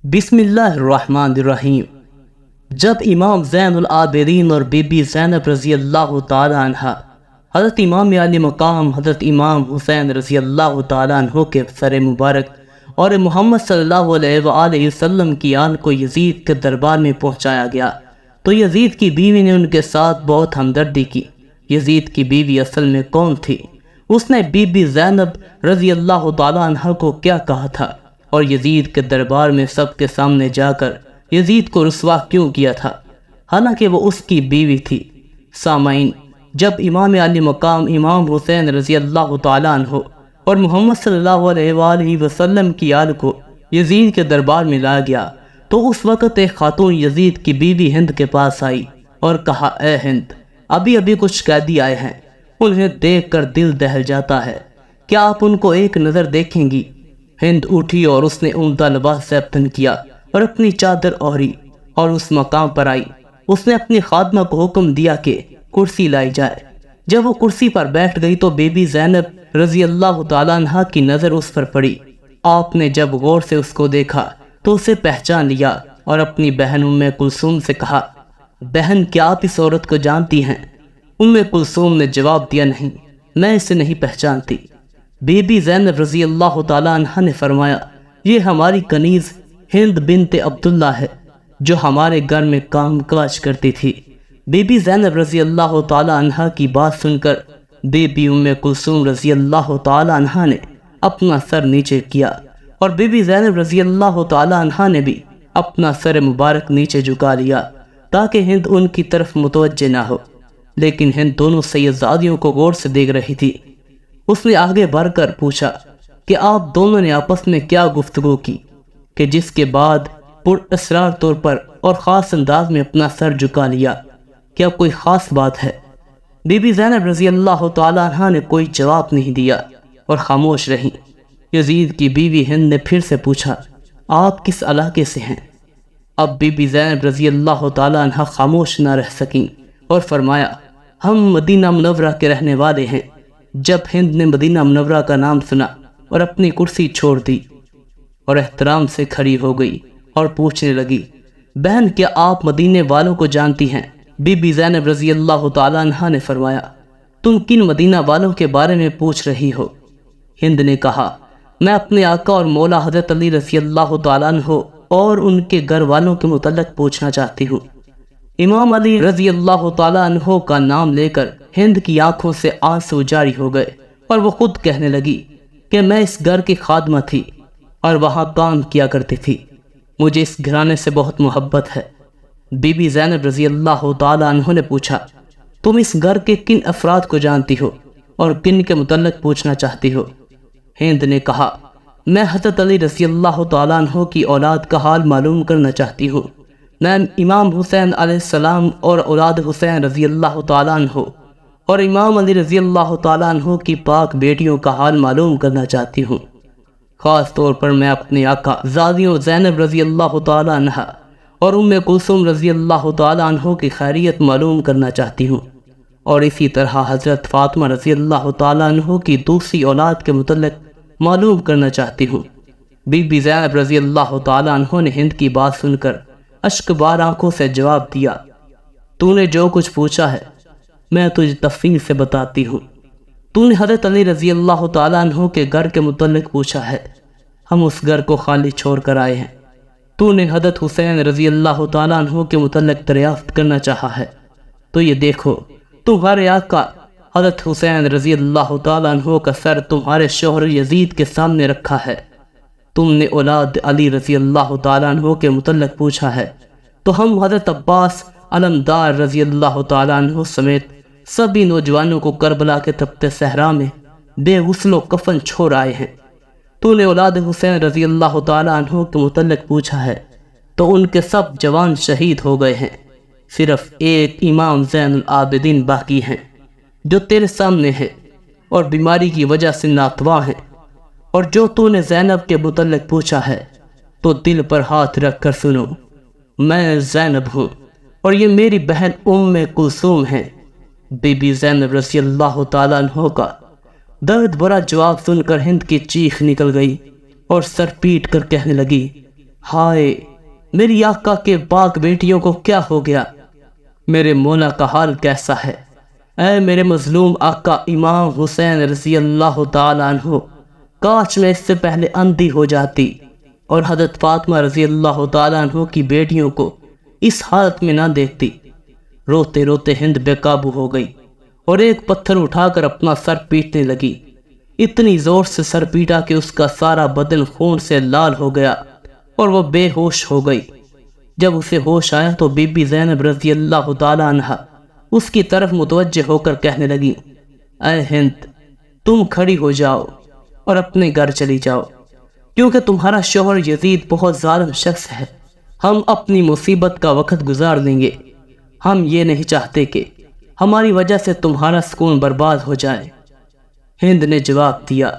بسم اللہ الرحمن الرحیم۔ جب امام زین العابدین اور بی بی زینب رضی اللہ تعالی عنہ حضرت امام علی مقام حضرت امام حسین رضی اللہ تعالی عنہ کے سر مبارک اور محمد صلی اللہ علیہ وآلہ وسلم کی آن کو یزید کے دربار میں پہنچایا گیا تو یزید کی بیوی نے ان کے ساتھ بہت ہمدردی کی۔ یزید کی بیوی اصل میں کون تھی؟ اس نے بی بی زینب رضی اللہ تعالی عنہ کو کیا کہا تھا اور یزید کے دربار میں سب کے سامنے جا کر یزید کو رسوا کیوں کیا تھا، حالانکہ وہ اس کی بیوی تھی؟ سامعین، جب امام علی مقام امام حسین رضی اللہ تعالی عنہ اور محمد صلی اللہ علیہ وآلہ وسلم کی آل کو یزید کے دربار میں لایا گیا تو اس وقت ایک خاتون یزید کی بیوی ہند کے پاس آئی اور کہا، اے ہند، ابھی کچھ قیدی آئے ہیں، انہیں دیکھ کر دل دہل جاتا ہے، کیا آپ ان کو ایک نظر دیکھیں گی؟ ہند اٹھی اور اس نے عمدہ لباس سے افطن کیا اور اپنی چادر اوڑھی اور اس مقام پر آئی۔ اس نے اپنی خادمہ کو حکم دیا کہ کرسی لائی جائے۔ جب وہ کرسی پر بیٹھ گئی تو بی بی زینب رضی اللہ تعالیٰ عنہ کی نظر اس پر پڑی۔ آپ نے جب غور سے اس کو دیکھا تو اسے پہچان لیا اور اپنی بہن ام کلثوم سے کہا، بہن، کیا آپ اس عورت کو جانتی ہیں؟ ام کلثوم نے جواب دیا، نہیں، میں اسے نہیں پہچانتی۔ بی بی زینب رضی اللہ تعالیٰ عنہ نے فرمایا، یہ ہماری کنیز ہند بنت عبداللہ ہے جو ہمارے گھر میں کام کاج کرتی تھی۔ بی بی زینب رضی اللہ تعالیٰ عنہ کی بات سن کر بی بی ام کلثوم رضی اللہ تعالیٰ عنہ نے اپنا سر نیچے کیا اور بی بی زینب رضی اللہ تعالیٰ عنہ نے بھی اپنا سر مبارک نیچے جھکا لیا تاکہ ہند ان کی طرف متوجہ نہ ہو، لیکن ہند دونوں سیدزادیوں کو غور سے دیکھ رہی تھی۔ اس نے آگے بڑھ کر پوچھا کہ آپ دونوں نے آپس میں کیا گفتگو کی، کہ جس کے بعد پر اسرار طور پر اور خاص انداز میں اپنا سر جھکا لیا، کیا کوئی خاص بات ہے؟ بی بی زینب رضی اللہ تعالیٰ عنہ نے کوئی جواب نہیں دیا اور خاموش رہیں۔ یزید کی بیوی ہند نے پھر سے پوچھا، آپ کس علاقے سے ہیں؟ اب بی بی زینب رضی اللہ تعالیٰ عنہ خاموش نہ رہ سکیں اور فرمایا، ہم مدینہ منورہ کے رہنے والے ہیں۔ جب ہند نے مدینہ منورہ کا نام سنا اور اپنی کرسی چھوڑ دی اور احترام سے کھڑی ہو گئی اور پوچھنے لگی، بہن، کیا آپ مدینے والوں کو جانتی ہیں؟ بی بی زینب رضی اللہ تعالیٰ عنہ نے فرمایا، تم کن مدینہ والوں کے بارے میں پوچھ رہی ہو؟ ہند نے کہا، میں اپنے آقا اور مولا حضرت علی رضی اللہ تعالیٰ عنہ اور ان کے گھر والوں کے متعلق پوچھنا چاہتی ہوں۔ امام علی رضی اللہ تعالیٰ عنہ کا نام لے کر ہند کی آنکھوں سے آنسو جاری ہو گئے اور وہ خود کہنے لگی کہ میں اس گھر کی خادمہ تھی اور وہاں کام کیا کرتی تھی، مجھے اس گھرانے سے بہت محبت ہے۔ بی بی زینب رضی اللہ تعالیٰ عنہ نے پوچھا، تم اس گھر کے کن افراد کو جانتی ہو اور کن کے متعلق پوچھنا چاہتی ہو؟ ہند نے کہا، میں حضرت علی رضی اللہ تعالیٰ عنہ کی اولاد کا حال معلوم کرنا چاہتی ہوں۔ میں امام حسین علیہ السلام اور اولاد حسین رضی اللہ تعالیٰ عنہ اور امام علی رضی اللہ تعالیٰ عنہ کی پاک بیٹیوں کا حال معلوم کرنا چاہتی ہوں۔ خاص طور پر میں اپنے آقا زادیوں زینب رضی اللہ تعالیٰ عنہ اور ام کلثوم رضی اللہ تعالیٰ عنہ کی خیریت معلوم کرنا چاہتی ہوں، اور اسی طرح حضرت فاطمہ رضی اللہ تعالیٰ عنہ کی دوسری اولاد کے متعلق معلوم کرنا چاہتی ہوں۔ بی بی زینب رضی اللہ تعالیٰ عنہ نے ہند کی بات سن کر اشک بار آنکھوں سے جواب دیا، تو نے جو کچھ پوچھا ہے میں تجھے تفصیل سے بتاتی ہوں۔ تو نے حضرت علی رضی اللہ تعالیٰ عنہ کے گھر کے متعلق پوچھا ہے، ہم اس گھر کو خالی چھوڑ کر آئے ہیں۔ تو نے حضرت حسین رضی اللہ تعالیٰ عنہ کے متعلق دریافت کرنا چاہا ہے، تو یہ دیکھو، تمہارے آقا حضرت حسین رضی اللہ تعالیٰ عنہ کا سر تمہارے شوہر یزید کے سامنے رکھا ہے۔ تم نے اولاد علی رضی اللہ تعالیٰ عنہ کے متعلق پوچھا ہے، تو ہم حضرت عباس علمدار رضی اللہ تعالیٰ عنہ سمیت سبھی نوجوانوں کو کربلا کے تپتے صحرا میں بے غسل و کفن چھوڑ آئے ہیں۔ تو نے اولاد حسین رضی اللہ تعالیٰ عنہ کے متعلق پوچھا ہے، تو ان کے سب جوان شہید ہو گئے ہیں، صرف ایک امام زین العابدین باقی ہیں جو تیرے سامنے ہے اور بیماری کی وجہ سے ناتواں ہیں۔ اور جو تو نے زینب کے متعلق پوچھا ہے تو دل پر ہاتھ رکھ کر سنو، میں زینب ہوں اور یہ میری بہن ام کلثوم ہے۔ بی بی زینب رضی اللہ تعالیٰ عنہ کا درد بھرا جواب سن کر ہند کی چیخ نکل گئی اور سر پیٹ کر کہنے لگی، ہائے میری آقا کے پاک بیٹیوں کو کیا ہو گیا، میرے مولا کا حال کیسا ہے؟ اے میرے مظلوم آقا امام حسین رضی اللہ تعالیٰ عنہ، کاش میں اس سے پہلے اندھی ہو جاتی اور حضرت فاطمہ رضی اللہ تعالیٰ عنہ کی بیٹیوں کو اس حالت میں نہ دیکھتی۔ روتے روتے ہند بے قابو ہو گئی اور ایک پتھر اٹھا کر اپنا سر پیٹنے لگی۔ اتنی زور سے سر پیٹا کہ اس کا سارا بدن خون سے لال ہو گیا اور وہ بے ہوش ہو گئی۔ جب اسے ہوش آیا تو بی بی زینب رضی اللہ تعالیٰ عنہ اس کی طرف متوجہ ہو کر کہنے لگی، اے ہند، تم کھڑی ہو جاؤ اور اپنے گھر چلی جاؤ، کیونکہ تمہارا شوہر یزید بہت ظالم شخص ہے۔ ہم اپنی مصیبت کا وقت گزار دیں گے، ہم یہ نہیں چاہتے کہ ہماری وجہ سے تمہارا سکون برباد ہو جائے۔ ہند نے جواب دیا،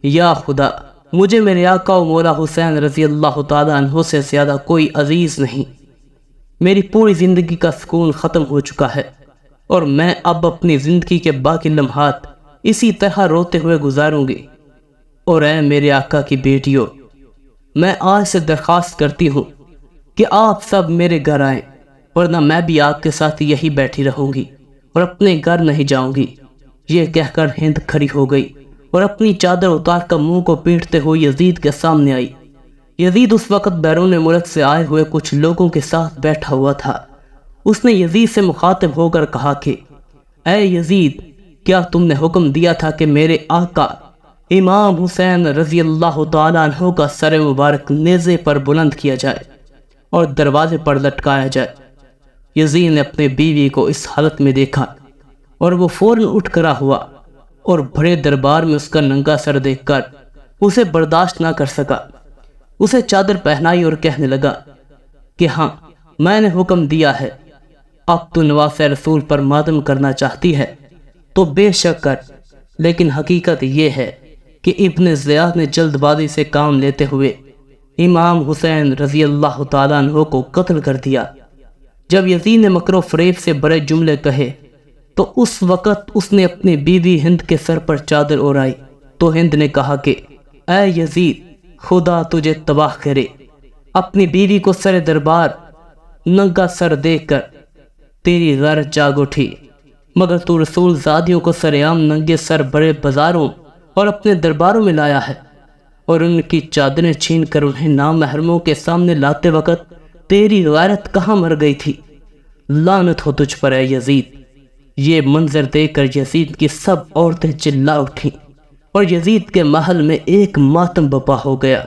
یا خدا، مجھے میرے آقا و مولا حسین رضی اللہ تعالیٰ عنہ سے زیادہ کوئی عزیز نہیں۔ میری پوری زندگی کا سکون ختم ہو چکا ہے اور میں اب اپنی زندگی کے باقی لمحات اسی طرح روتے ہوئے گزاروں گی۔ اور اے میرے آقا کی بیٹیوں، میں آج سے درخواست کرتی ہوں کہ آپ سب میرے گھر آئیں، ورنہ میں بھی آپ کے ساتھ یہی بیٹھی رہوں گی اور اپنے گھر نہیں جاؤں گی۔ یہ کہہ کر ہند کھڑی ہو گئی اور اپنی چادر اتار کر منہ کو پیٹتے ہوئے یزید کے سامنے آئی۔ یزید اس وقت بیرون ملک سے آئے ہوئے کچھ لوگوں کے ساتھ بیٹھا ہوا تھا۔ اس نے یزید سے مخاطب ہو کر کہا کہ اے یزید، کیا تم نے حکم دیا تھا کہ میرے آقا امام حسین رضی اللہ تعالیٰ عنہ کا سر مبارک نیزے پر بلند کیا جائے اور دروازے پر لٹکایا جائے؟ یزید نے اپنے بیوی کو اس حالت میں دیکھا اور وہ فوراً اٹھ کھڑا ہوا اور بڑے دربار میں اس کا ننگا سر دیکھ کر اسے برداشت نہ کر سکا۔ اسے چادر پہنائی اور کہنے لگا کہ ہاں، میں نے حکم دیا ہے، اب تو نواز رسول پر ماتم کرنا چاہتی ہے تو بے شک کر، لیکن حقیقت یہ ہے کہ ابن زیاد نے جلد بازی سے کام لیتے ہوئے امام حسین رضی اللہ تعالیٰ عنہ کو قتل کر دیا۔ جب یزید نے مکر و فریب سے بڑے جملے کہے تو اس وقت اس نے اپنی بیوی ہند کے سر پر چادر اڑائی تو ہند نے کہا کہ اے یزید، خدا تجھے تباہ کرے۔ اپنی بیوی کو سر دربار ننگا سر دیکھ کر تیری غیرت جاگ اٹھی، مگر تو رسول زادیوں کو سرعام ننگے سر بڑے بازاروں اور اپنے درباروں میں لایا ہے، اور ان کی چادریں چھین کر انہیں نامحرموں کے سامنے لاتے وقت تیری غیرت کہاں مر گئی تھی؟ لعنت ہو تجھ پر اے یزید۔ یہ منظر دیکھ کر یزید کی سب عورتیں چلا اٹھیں اور یزید کے محل میں ایک ماتم بپا ہو گیا۔